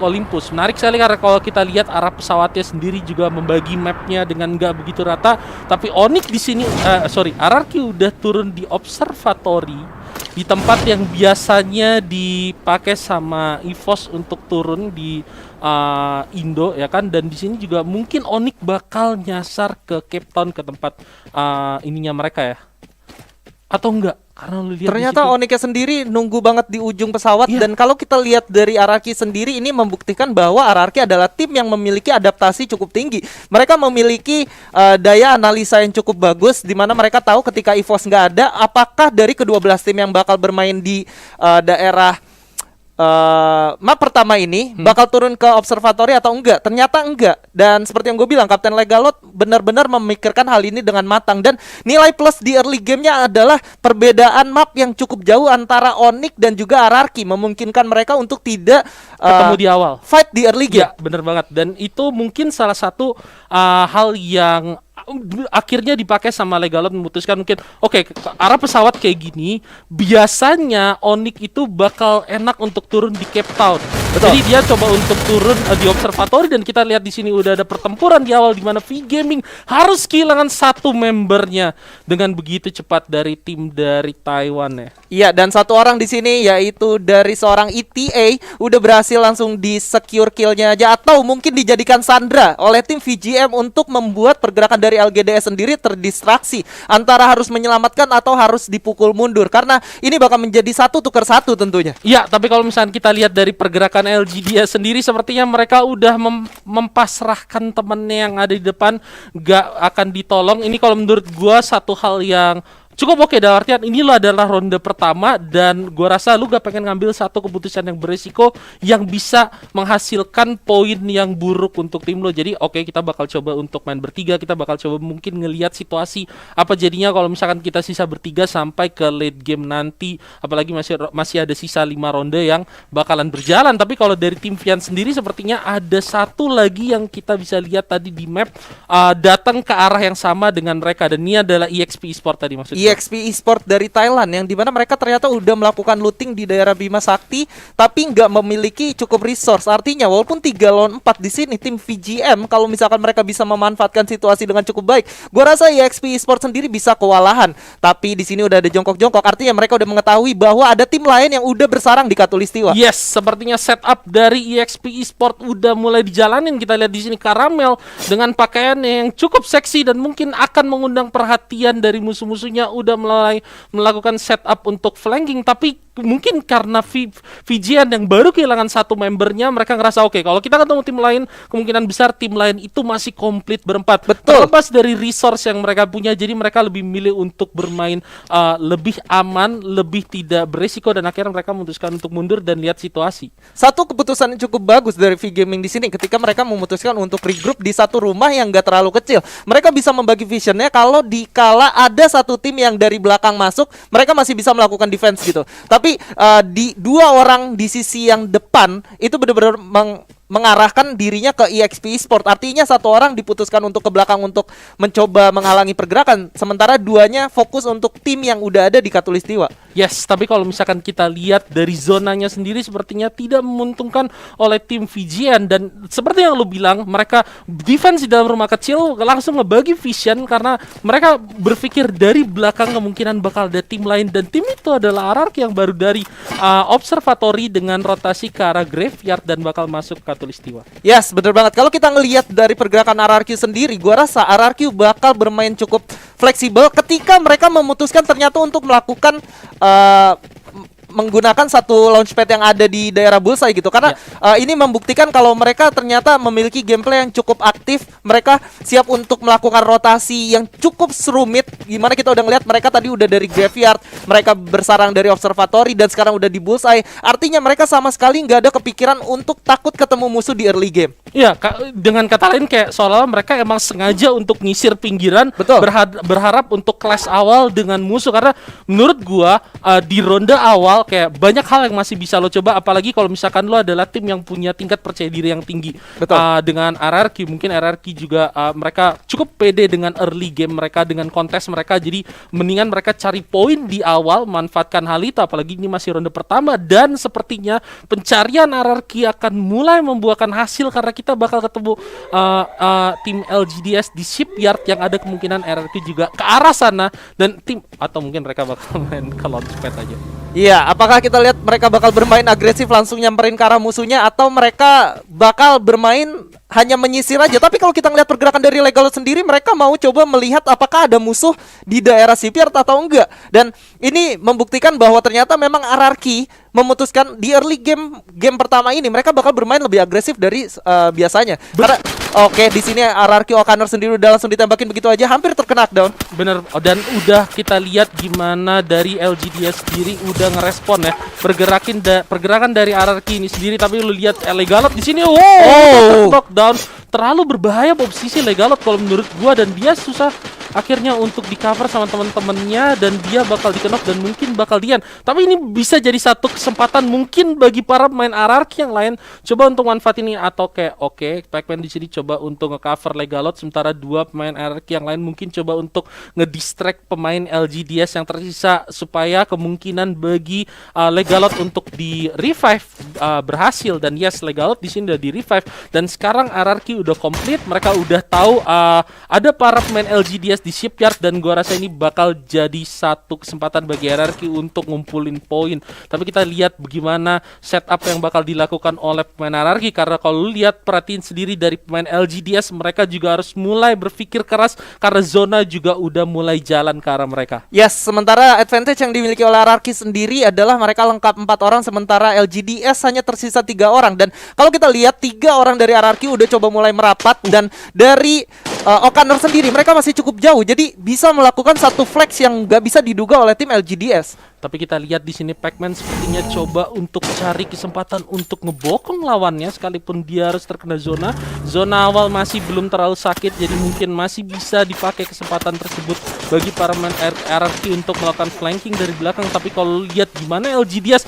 Olympus. Menarik sekali karena kalau kita lihat arah pesawatnya sendiri juga membagi mapnya dengan nggak begitu rata. Tapi Onyx di sini, RRQ udah turun di observatory di tempat yang biasanya dipakai sama EVOS untuk turun di Indo ya kan. Dan di sini juga mungkin Onyx bakal nyasar ke Cape Town, ke tempat ininya mereka ya. Atau enggak? Karena lu lihat ternyata Onyx sendiri nunggu banget di ujung pesawat. Dan kalau kita lihat dari RRQ sendiri, ini membuktikan bahwa RRQ adalah tim yang memiliki adaptasi cukup tinggi. Mereka memiliki daya analisa yang cukup bagus, di mana mereka tahu ketika EVOS nggak ada, apakah dari ke-12 tim yang bakal bermain di daerah map pertama ini bakal turun ke observatory atau enggak. Ternyata enggak. Dan seperti yang gue bilang, Kapten Legalot benar-benar memikirkan hal ini dengan matang. Dan nilai plus di early gamenya adalah perbedaan map yang cukup jauh antara Onyx dan juga RRQ, memungkinkan mereka untuk tidak ketemu di awal, fight di early game. Ya, bener banget. Dan itu mungkin salah satu hal yang akhirnya dipakai sama Legalot, memutuskan mungkin oke, arah pesawat kayak gini biasanya Onyx itu bakal enak untuk turun di Cape Town. Betul. Jadi dia coba untuk turun di observatory, dan kita lihat di sini udah ada pertempuran di awal di mana V Gaming harus kehilangan satu membernya dengan begitu cepat dari tim dari Taiwan ya. Iya, dan satu orang di sini yaitu dari seorang ETA udah berhasil langsung di secure killnya aja, atau mungkin dijadikan sandra oleh tim VGM untuk membuat pergerakan dari LGDS sendiri terdistraksi antara harus menyelamatkan atau harus dipukul mundur, karena ini bakal menjadi satu tukar satu tentunya. Iya, tapi kalau misalnya kita lihat dari pergerakan LGDS sendiri, sepertinya mereka udah mempasrahkan temennya yang ada di depan, gak akan ditolong. Ini kalau menurut gua satu hal yang cukup oke, dalam artian ini lo adalah ronde pertama, dan gua rasa lu gak pengen ngambil satu keputusan yang beresiko yang bisa menghasilkan poin yang buruk untuk tim lo. Jadi oke, kita bakal coba untuk main bertiga, kita bakal coba mungkin ngelihat situasi apa jadinya kalau misalkan kita sisa bertiga sampai ke late game nanti, apalagi masih ada sisa 5 ronde yang bakalan berjalan. Tapi kalau dari tim Vian sendiri, sepertinya ada satu lagi yang kita bisa lihat tadi di map datang ke arah yang sama dengan mereka, dan ini adalah EXP Esport tadi maksudnya. EXP Esport dari Thailand, yang dimana mereka ternyata udah melakukan looting di daerah Bima Sakti, tapi nggak memiliki cukup resource. Artinya walaupun 3 lawan 4 di sini, tim VGM kalau misalkan mereka bisa memanfaatkan situasi dengan cukup baik, gua rasa EXP Esport sendiri bisa kewalahan. Tapi di sini udah ada jongkok-jongkok, artinya mereka udah mengetahui bahwa ada tim lain yang udah bersarang di Katulistiwa. Yes, sepertinya setup dari EXP Esport udah mulai dijalanin. Kita lihat di sini Karamel dengan pakaiannya yang cukup seksi dan mungkin akan mengundang perhatian dari musuh-musuhnya, udah mulai melakukan setup untuk flanking. Tapi mungkin karena VGN yang baru kehilangan satu membernya, mereka ngerasa oke, kalau kita ketemu tim lain, kemungkinan besar tim lain itu masih komplit berempat. Betul. Terlepas dari resource yang mereka punya, jadi mereka lebih milih untuk bermain lebih aman, lebih tidak berisiko, dan akhirnya mereka memutuskan untuk mundur dan lihat situasi. Satu keputusan yang cukup bagus dari V Gaming di sini ketika mereka memutuskan untuk regroup di satu rumah yang gak terlalu kecil. Mereka bisa membagi visionnya, kalau dikala ada satu tim yang dari belakang masuk, mereka masih bisa melakukan defense gitu. Tapi di 2 orang di sisi yang depan itu benar-benar mengarahkan dirinya ke EXP Esport. Artinya satu orang diputuskan untuk ke belakang untuk mencoba menghalangi pergerakan, sementara 2-nya fokus untuk tim yang udah ada di Katulistiwa. Yes, tapi kalau misalkan kita lihat dari zonanya sendiri, sepertinya tidak menguntungkan oleh tim VGN. Dan seperti yang lu bilang, mereka defense di dalam rumah kecil langsung ngebagi vision, karena mereka berpikir dari belakang kemungkinan bakal ada tim lain, dan tim itu adalah RRQ yang baru dari observatory dengan rotasi ke arah graveyard dan bakal masuk ke Katulistiwa. Yes, bener banget. Kalau kita ngelihat dari pergerakan RRQ sendiri, gua rasa RRQ bakal bermain cukup fleksibel ketika mereka memutuskan ternyata untuk melakukan menggunakan satu launchpad yang ada di daerah Bullseye gitu, karena ini membuktikan kalau mereka ternyata memiliki gameplay yang cukup aktif. Mereka siap untuk melakukan rotasi yang cukup serumit, gimana kita udah ngeliat mereka tadi udah dari graveyard, mereka bersarang dari observatory, dan sekarang udah di Bullseye. Artinya mereka sama sekali nggak ada kepikiran untuk takut ketemu musuh di early game. Iya, dengan kata lain kayak seolah mereka emang sengaja untuk ngisir pinggiran. Betul. Berharap untuk clash awal dengan musuh, karena menurut gua di ronde awal awal kayak banyak hal yang masih bisa lo coba, apalagi kalau misalkan lo adalah tim yang punya tingkat percaya diri yang tinggi. Betul. Dengan RRQ mungkin RRQ juga mereka cukup pede dengan early game mereka, dengan kontes mereka, jadi mendingan mereka cari poin di awal, manfaatkan hal itu, apalagi ini masih ronde pertama dan sepertinya pencarian RRQ akan mulai membuahkan hasil karena kita bakal ketemu tim LGDS di shipyard yang ada kemungkinan RRQ juga ke arah sana, dan tim atau mungkin mereka bakal main ke launchpad aja. Iya, apakah kita lihat mereka bakal bermain agresif langsung nyamperin ke arah musuhnya, atau mereka bakal bermain hanya menyisir aja? Tapi kalau kita ngeliat pergerakan dari Legalot sendiri, mereka mau coba melihat apakah ada musuh di daerah shipyard atau enggak. Dan ini membuktikan bahwa ternyata memang RRQ memutuskan di early game pertama ini mereka bakal bermain lebih agresif dari biasanya. Karena oke, di sini RRQ Okaner sendiri udah langsung ditembakin begitu aja, hampir terkena knockdown. Bener, dan udah kita lihat gimana dari LGDS sendiri udah ngerespon ya pergerakan dari RRQ ini sendiri. Tapi lu lihat Legalot di sini, knockdown, terlalu berbahaya posisi Legalot kalau menurut gua, dan dia susah akhirnya untuk di cover sama teman-temannya, dan dia bakal dikenok dan mungkin bakal dian. Tapi ini bisa jadi satu kesempatan mungkin bagi para pemain RRQ yang lain coba untuk manfaatin ini, atau kayak oke, Pac-Man di sini coba untuk nge-cover Legalot, sementara dua pemain RRQ yang lain mungkin coba untuk ngedistract pemain LGDS yang tersisa supaya kemungkinan bagi Legalot untuk di revive berhasil. Dan yes, Legalot di sini udah di revive, dan sekarang RRQ udah komplit, mereka udah tahu ada para pemain LGDS di shipyard, dan gua rasa ini bakal jadi satu kesempatan bagi RRQ untuk ngumpulin poin. Tapi kita lihat bagaimana setup yang bakal dilakukan oleh pemain RRQ, karena kalau lu lihat perhatiin sendiri dari pemain LGDS, mereka juga harus mulai berpikir keras karena zona juga udah mulai jalan ke arah mereka. Yes, sementara advantage yang dimiliki oleh RRQ sendiri adalah mereka lengkap 4 orang, sementara LGDS hanya tersisa 3 orang. Dan kalau kita lihat 3 orang dari RRQ udah coba mulai merapat, dan dari Okaner sendiri mereka masih cukup jauh, jadi bisa melakukan satu flex yang gak bisa diduga oleh tim LGDS. Tapi kita lihat di sini Pac-Man sepertinya coba untuk cari kesempatan untuk ngebokong lawannya, sekalipun dia harus terkena zona. Zona awal masih belum terlalu sakit, jadi mungkin masih bisa dipakai kesempatan tersebut bagi para pemain RRQ untuk melakukan flanking dari belakang. Tapi kalau lihat gimana LGDS,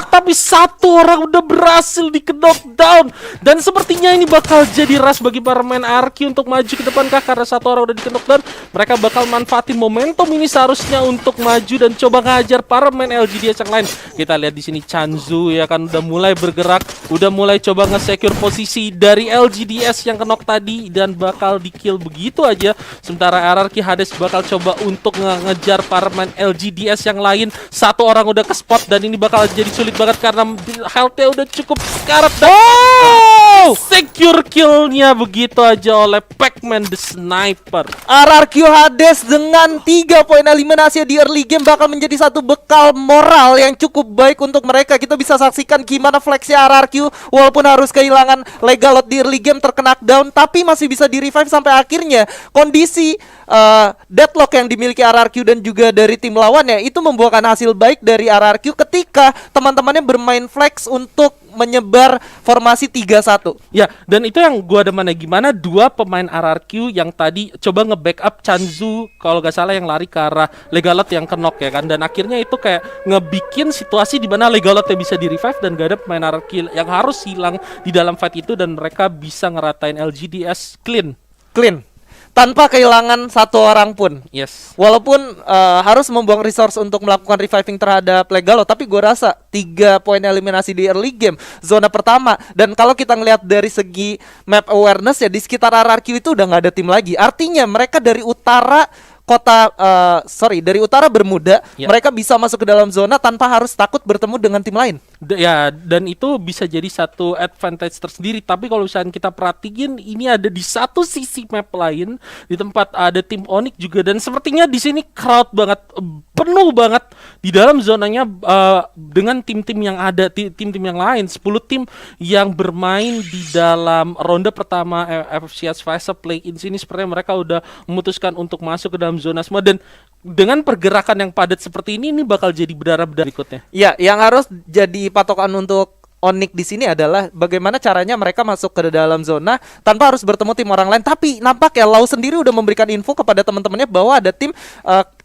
tapi satu orang udah berhasil di knockdown, dan sepertinya ini bakal jadi rush bagi para pemain RRQ untuk maju ke depan kah, karena satu orang udah di knockdown. Mereka bakal manfaatin momentum ini seharusnya untuk maju dan coba ngajar para pemain LGDS yang lain. Kita lihat di sini Chanzu ya kan udah mulai bergerak, udah mulai coba nge-secure posisi dari LGDS yang kenok tadi, dan bakal di-kill begitu aja. Sementara RRQ Hades bakal coba untuk ngejar para pemain LGDS yang lain. Satu orang udah ke spot, dan ini bakal jadi sulit banget karena health-nya udah cukup sekarat. Secure kill-nya begitu aja oleh Pac-Man the Sniper. RRQ Hades dengan 3 poin eliminasi di early game bakal menjadi satu bekal moral yang cukup baik untuk mereka. Kita bisa saksikan gimana flexnya RRQ walaupun harus kehilangan Legalot di early game, terkena down, tapi masih bisa di revive sampai akhirnya. Kondisi deadlock yang dimiliki RRQ dan juga dari tim lawannya itu membuahkan hasil baik dari RRQ ketika teman-temannya bermain flex untuk menyebar formasi 3-1. Ya, dan itu yang gua demen gimana dua pemain RRQ yang tadi coba nge-backup Chanzu kalau gak salah yang lari ke arah Legalot yang kenok ya kan, dan akhirnya itu kayak ngebikin situasi di mana Legalotnya bisa di revive dan gak ada pemain RRQ yang harus hilang di dalam fight itu, dan mereka bisa ngeratain LGDS clean tanpa kehilangan satu orang pun. Yes. Walaupun harus membuang resource untuk melakukan reviving terhadap Legalot, tapi gue rasa 3 poin eliminasi di early game zona pertama. Dan kalau kita ngelihat dari segi map awareness ya, di sekitar RRQ itu udah nggak ada tim lagi. Artinya mereka dari utara dari utara Bermuda, mereka bisa masuk ke dalam zona tanpa harus takut bertemu dengan tim lain. Dan itu bisa jadi satu advantage tersendiri. Tapi kalau misalnya kita perhatiin, ini ada di satu sisi map lain, di tempat ada tim Onyx juga, dan sepertinya di sini crowd banget, penuh banget di dalam zonanya dengan tim-tim yang ada, tim-tim yang lain, 10 tim yang bermain di dalam ronde pertama FFCS Fase Play-in sini. Sepertinya mereka udah memutuskan untuk masuk ke dalam zona semua, dan dengan pergerakan yang padat seperti ini bakal jadi berdarah-darah berikutnya. Ya, yang harus jadi patokan untuk Onyx di sini adalah bagaimana caranya mereka masuk ke dalam zona tanpa harus bertemu tim orang lain. Tapi nampaknya Lau sendiri udah memberikan info kepada teman-temannya bahwa ada tim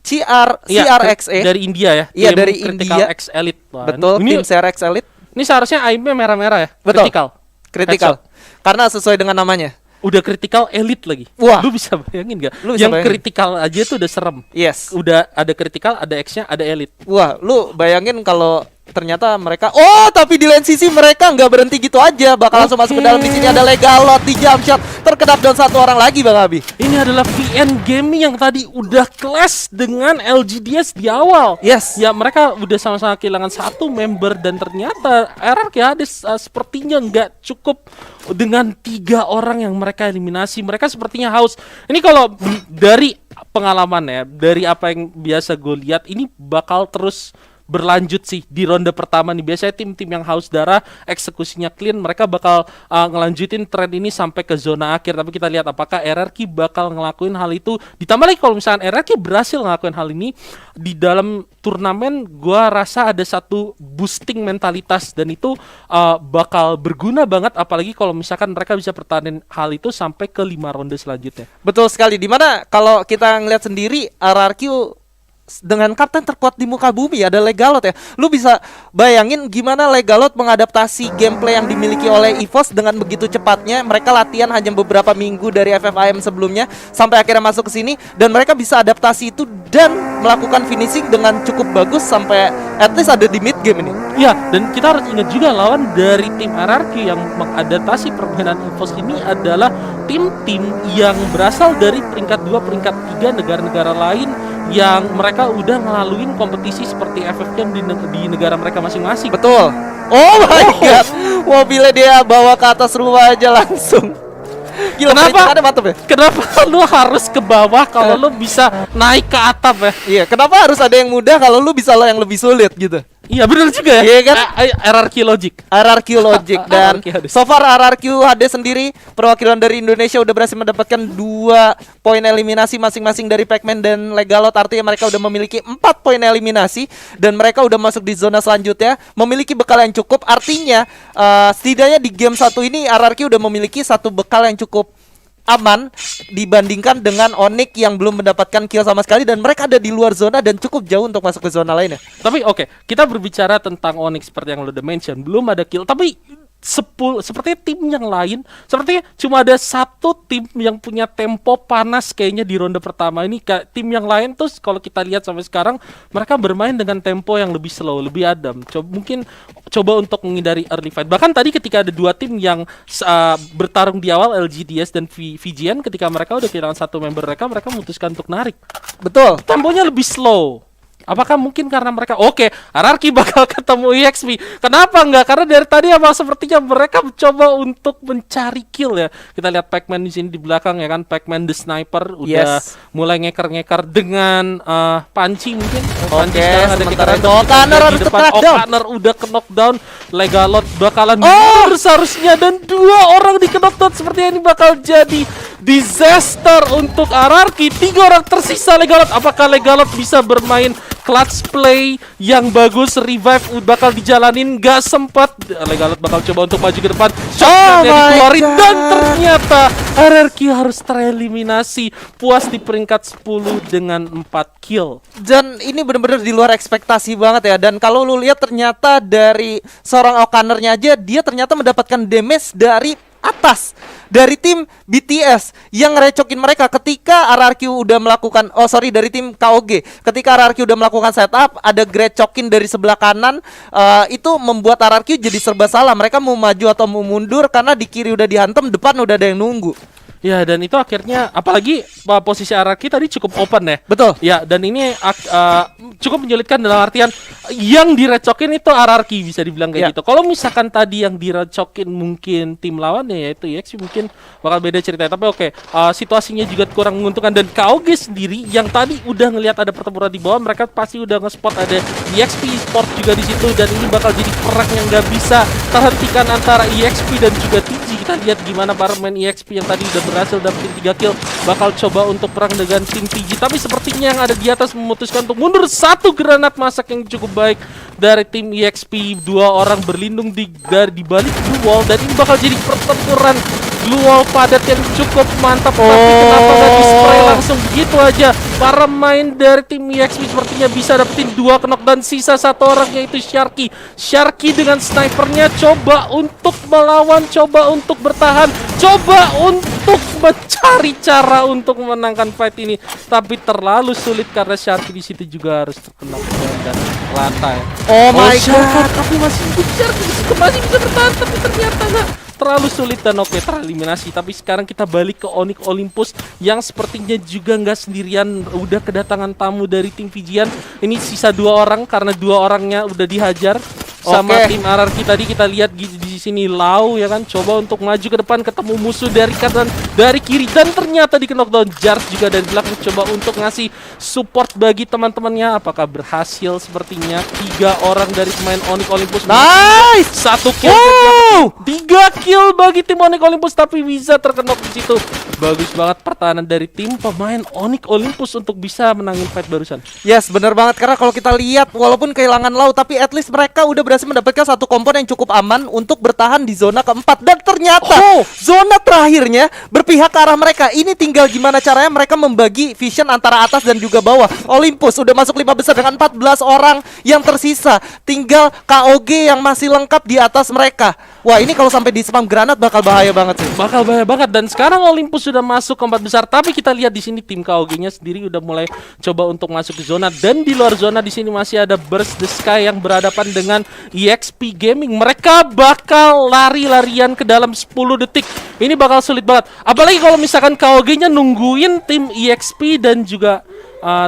Iya, CRXE. dari India ya. Iya, Tim dari Critical India. X Elite. Wah, Betul, Ini, tim CRX Elite. ini seharusnya aimnya merah-merah ya. Betul. Critical. Critical. Karena sesuai dengan namanya. Udah critical elite lagi. Wah. Lu bisa bayangin gak? Lu bisa Yang bayangin. critical aja tuh udah serem. Yes. Udah ada critical, ada X-nya, ada elite. Wah, lu bayangin kalau ternyata mereka tapi di lain sisi mereka nggak berhenti gitu aja, bakal langsung masuk ke dalam. Di sini ada Legalot di jump shot, terkedap down satu orang lagi Bang Abi. Ini adalah VN Gaming yang tadi udah clash dengan LGDS di awal. Yes. Ya mereka udah sama-sama kehilangan satu member dan ternyata RRQ Hades sepertinya nggak cukup dengan 3 orang yang mereka eliminasi. Mereka sepertinya haus. Ini kalau dari pengalaman ya, dari apa yang biasa gue lihat, ini bakal terus berlanjut sih di ronde pertama nih. Biasanya tim-tim yang haus darah eksekusinya clean, mereka bakal ngelanjutin tren ini sampai ke zona akhir. Tapi kita lihat apakah RRQ bakal ngelakuin hal itu. Ditambah lagi kalau misalnya RRQ berhasil ngelakuin hal ini di dalam turnamen, gua rasa ada satu boosting mentalitas dan itu bakal berguna banget, apalagi kalau misalkan mereka bisa pertahanin hal itu sampai ke 5 ronde selanjutnya. Betul sekali. Dimana kalau kita ngeliat sendiri RRQ dengan kapten terkuat di muka bumi ada Legalot ya. Lu bisa bayangin gimana Legalot mengadaptasi gameplay yang dimiliki oleh EVOS dengan begitu cepatnya. Mereka latihan hanya beberapa minggu dari FFIM sebelumnya sampai akhirnya masuk ke sini, dan mereka bisa adaptasi itu dan melakukan finishing dengan cukup bagus sampai at least ada di mid game ini. Ya, dan kita harus ingat juga lawan dari tim RRQ yang mengadaptasi permainan EVOS ini adalah tim-tim yang berasal dari peringkat 2, peringkat 3 negara-negara lain yang mereka udah ngelaluin kompetisi seperti FFM di negara mereka masing-masing. Betul. Oh my god. Mobilnya dia bawa ke atas rumah aja langsung. Gila, Kenapa? ada mantep ya? Kenapa lu harus ke bawah kalau lu bisa naik ke atap ya? Iya, kenapa harus ada yang mudah kalau lu bisa lo yang lebih sulit gitu? Iya benar juga ya. Iya kan? RRQ Logic. RRQ Logic dan RRQ Hades. so far RRQ HD sendiri perwakilan dari Indonesia udah berhasil mendapatkan 2 poin eliminasi masing-masing dari Pacman dan Legalot. Artinya mereka udah memiliki 4 poin eliminasi dan mereka udah masuk di zona selanjutnya, memiliki bekal yang cukup. Artinya setidaknya di game 1 ini RRQ udah memiliki satu bekal yang cukup aman dibandingkan dengan Onyx yang belum mendapatkan kill sama sekali, dan mereka ada di luar zona dan cukup jauh untuk masuk ke zona lainnya. Tapi oke, kita berbicara tentang Onyx seperti yang lo udah mention, belum ada kill. Tapi sepertinya tim yang lain, sepertinya cuma ada satu tim yang punya tempo panas kayaknya di ronde pertama ini. Tim yang lain tuh kalau kita lihat sampai sekarang mereka bermain dengan tempo yang lebih slow, lebih adem. Mungkin coba untuk menghindari early fight. Bahkan tadi ketika ada 2 tim yang bertarung di awal, LGDS dan VGN, ketika mereka udah kehilangan satu member mereka memutuskan untuk narik. Betul. Temponya lebih slow. Apakah mungkin karena mereka RRQ bakal ketemu EXP? Kenapa enggak? Karena dari tadi emang sepertinya mereka mencoba untuk mencari kill ya. Kita lihat Pacman di sini di belakang ya kan, Pacman the Sniper udah mulai ngeker-ngeker dengan panci mungkin. Panci sekarang ada sementara kita itu O'Connor harus ke-knockdown. O'Connor udah ke-knockdown. Legalot bakalan seharusnya, dan 2 orang di ke-knockdown. Sepertinya ini bakal jadi disaster untuk RRQ. 3 orang tersisa Legalot. Apakah Legalot bisa bermain clutch play yang bagus? Revive bakal dijalanin, gak sempat. Legalot bakal coba untuk maju ke depan. Shotgunnya dikeluarin dan ternyata RRQ harus tereliminasi. Puas di peringkat 10 dengan 4 kill. Dan ini benar-benar di luar ekspektasi banget ya. Dan kalau lu lihat ternyata dari seorang O'Connornya aja, dia ternyata mendapatkan damage dari atas, dari tim BTS yang ngerecokin mereka ketika RRQ udah melakukan dari tim KOG. Ketika RRQ udah melakukan setup, ada grecokin dari sebelah kanan, itu membuat RRQ jadi serba salah. Mereka mau maju atau mau mundur karena di kiri udah dihantam, depan udah ada yang nunggu. Ya, dan itu akhirnya apalagi posisi RRQ tadi cukup open ya. Betul. Ya, dan ini cukup menyulitkan dalam artian yang direcokin itu RRQ, bisa dibilang kayak gitu. Kalau misalkan tadi yang direcokin mungkin tim lawannya yaitu EXP, mungkin bakal beda ceritanya. Tapi situasinya juga kurang menguntungkan, dan KOG sendiri yang tadi udah ngelihat ada pertempuran di bawah, mereka pasti udah nge-spot ada EXP Sport juga di situ, dan ini bakal jadi perang yang nggak bisa terhentikan antara EXP dan juga TG. Kita lihat gimana para pemain EXP yang tadi udah berhasil dapetin 3 kill bakal coba untuk perang dengan tim TG, tapi sepertinya yang ada di atas memutuskan untuk mundur. 1 granat masak yang cukup baik dari tim EXP. Dua orang berlindung di balik blue wall, dan ini bakal jadi pertempuran blue wall padat yang cukup mantap. Tapi kenapa nggak di-spray langsung begitu aja? Para main dari tim EXP sepertinya bisa dapetin 2 knock dan sisa 1 orang, yaitu Sharky. Sharky dengan snipernya coba untuk melawan, coba untuk bertahan, coba untuk mencari cara untuk memenangkan fight ini, tapi terlalu sulit karena Sharky di situ juga harus terkena dan lantai. Oh my god, tapi masih hidup Sharky di situ, masih bisa bertahan, tapi ternyata nggak, terlalu sulit dan oke, tereliminasi. Tapi sekarang kita balik ke Onyx Olympus yang sepertinya juga nggak sendirian, udah kedatangan tamu dari tim Fijian. Ini sisa 2 orang karena 2 orangnya udah dihajar sama tim RRQ. Tadi kita lihat di sini Lau ya kan, coba untuk maju ke depan, ketemu musuh dari kanan, dari kiri, dan ternyata di knockdown. Jars juga dari belakang coba untuk ngasih support bagi teman-temannya. Apakah berhasil? Sepertinya 3 orang dari pemain Onyx Olympus. nice, 1 kill, 3 kill bagi tim Onyx Olympus, tapi bisa terkenok di situ. Bagus banget pertahanan dari tim pemain Onyx Olympus untuk bisa menangin fight barusan. yes, bener banget. Karena kalau kita lihat, walaupun kehilangan Lau, tapi at least mereka udah berhasil mendapatkan 1 kompon yang cukup aman untuk bertahan di zona keempat. Dan ternyata zona terakhirnya berpihak ke arah mereka. Ini tinggal gimana caranya mereka membagi vision antara atas dan juga bawah. Olympus udah masuk 5 besar dengan 14 orang yang tersisa. Tinggal KOG yang masih lengkap di atas mereka. Wah, ini kalau sampai di spam granat bakal bahaya banget sih. Bakal bahaya banget. Dan sekarang Olympus sudah masuk ke 4 besar, tapi kita lihat di sini tim KOG-nya sendiri udah mulai coba untuk masuk ke zona. Dan di luar zona di sini masih ada Burst the Sky yang berhadapan dengan EXP Gaming. Mereka bakal lari-larian ke dalam 10 detik. Ini bakal sulit banget. Apalagi kalau misalkan KOG-nya nungguin tim EXP dan juga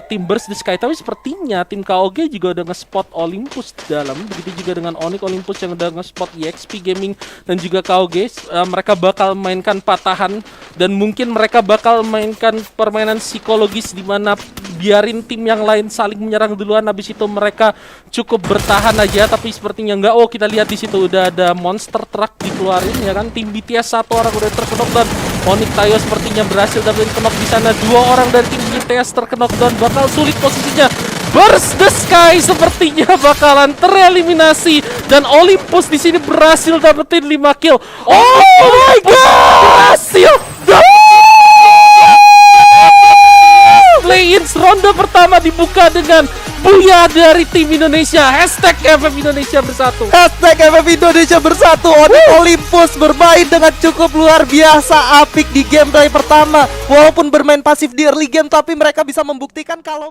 tim Burst the Sky. Tapi sepertinya tim KOG juga udah nge-spot Olympus di dalam. Begitu juga dengan Onyx Olympus yang udah nge-spot EXP Gaming dan juga KOG. Mereka bakal mainkan patahan, dan mungkin mereka bakal mainkan permainan psikologis di mana biarin tim yang lain saling menyerang duluan, habis itu mereka cukup bertahan aja. Tapi sepertinya enggak. Oh, kita lihat di situ udah ada monster truck dikeluarin ya kan. Tim BTS 1 orang udah terkenok, dan Onyx Tayo sepertinya berhasil dapetin kenok di sana. 2 orang dari tim BTS terkenok dan bakal sulit posisinya. Burst the Sky sepertinya bakalan tereliminasi, dan Olympus di sini berhasil dapetin 5 kill. Oh my god! Berhasil! Play-ins ronde pertama dibuka dengan Buya dari tim Indonesia. Hashtag FF Indonesia bersatu. Hashtag FF Indonesia bersatu. Onyx Olympus bermain dengan cukup luar biasa apik di gameplay pertama. Walaupun bermain pasif di early game, tapi mereka bisa membuktikan kalau